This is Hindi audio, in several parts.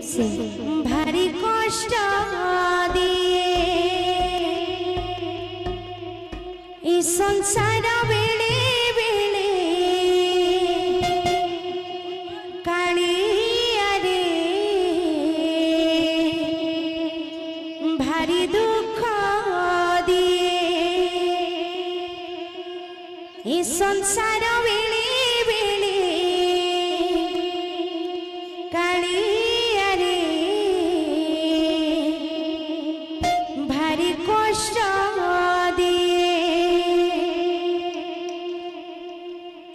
से भारी कष्ट दिए इस संसार बेले बेले कालिया रे भारी दुख दिए इस संसार बेले बेले कालिया रे भारी कष्ट दिए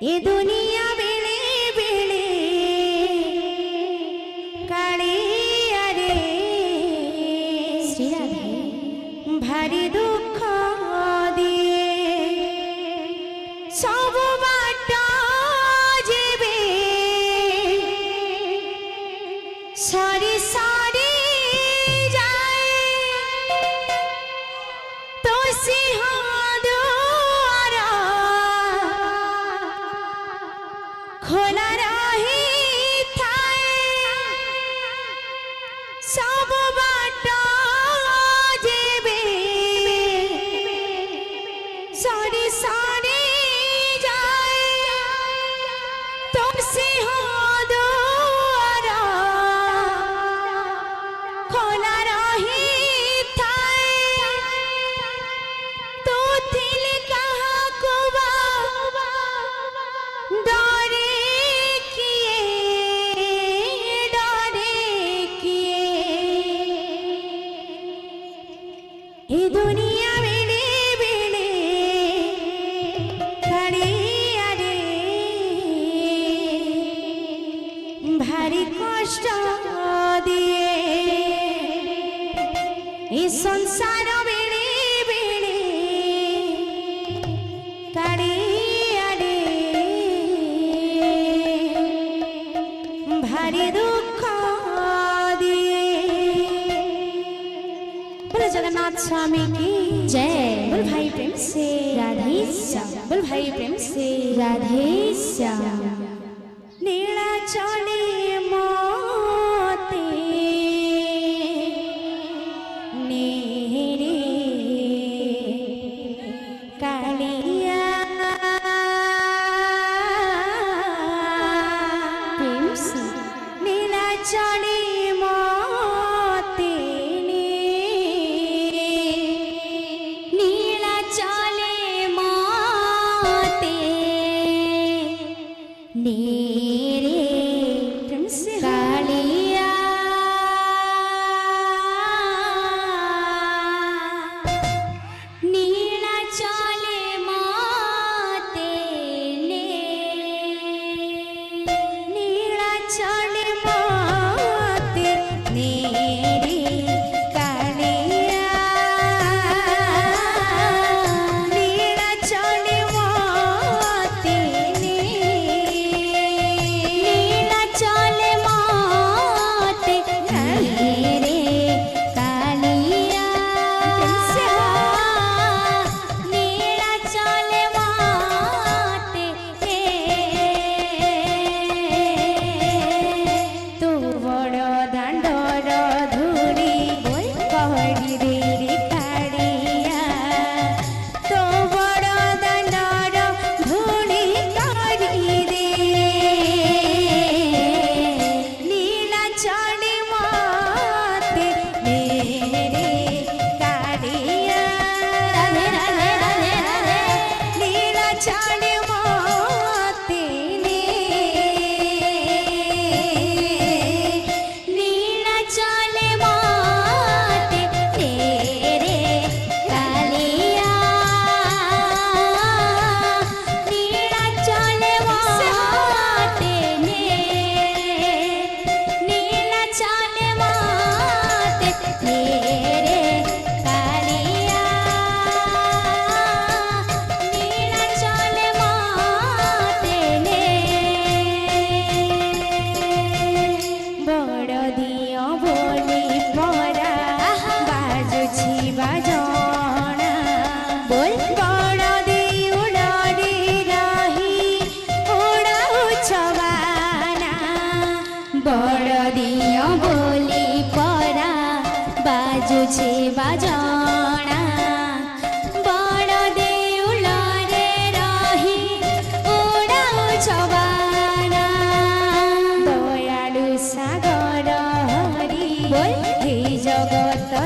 ये दुनिया बेले बेले कालिया रे श्री राधे भारी दुख दिए सब बाट जेबे सारी सारी जाए तो सिंह द्वारा खोला रही थाए सब बाट जेबे सारी सारी जाए तो सिंह द्वारा खोला रही थाए तो थिल कहा कुबा डरे किए ये दुनिया बेले बेले कालिया रे भारी कष्ट दिए इस संसार बेले बेले कालिया रे भारी दुख दिए। बोलो जगन्नाथ स्वामी की जय। बोल भाई प्रेम से राधे श्याम। बोल भाई प्रेम से राधे श्याम। नीला चले मोते नेरे कालिया प्रेम से नीला चले मोते नीला चले मोते नेरे प्रेम से कालिया नीला चले मोते नीला चले मोते नेरे कालिया नीला चले मोते नीला चले मोते नेरे कालिया नीला चले मोते तू बड़ दांडर धूरी कहड़ी रे कालिया तो बड़ दांडर धूरी कहड़ी रे नीला चले मोते नेरे कालिया राधे राधे राधे राधे नीला चले मोते नीला चले मोते नेरे कालिया नीला चले मोते नीला चले मोते नेरे कालिया नीला चले मोते बड़ दियो बोली परा बाजुछि बाजना बोल बड़ दियो डरी रही उड़ाउ छबाना बड़ दियो बोली ଥିବା ଜଣା ବଡ଼ ଦେଉଳରେ ରହି ଉଡ଼ାଉଛ ବାନା ଦୟାଳୁ ସାଗର ହରି ହେ ଜଗତ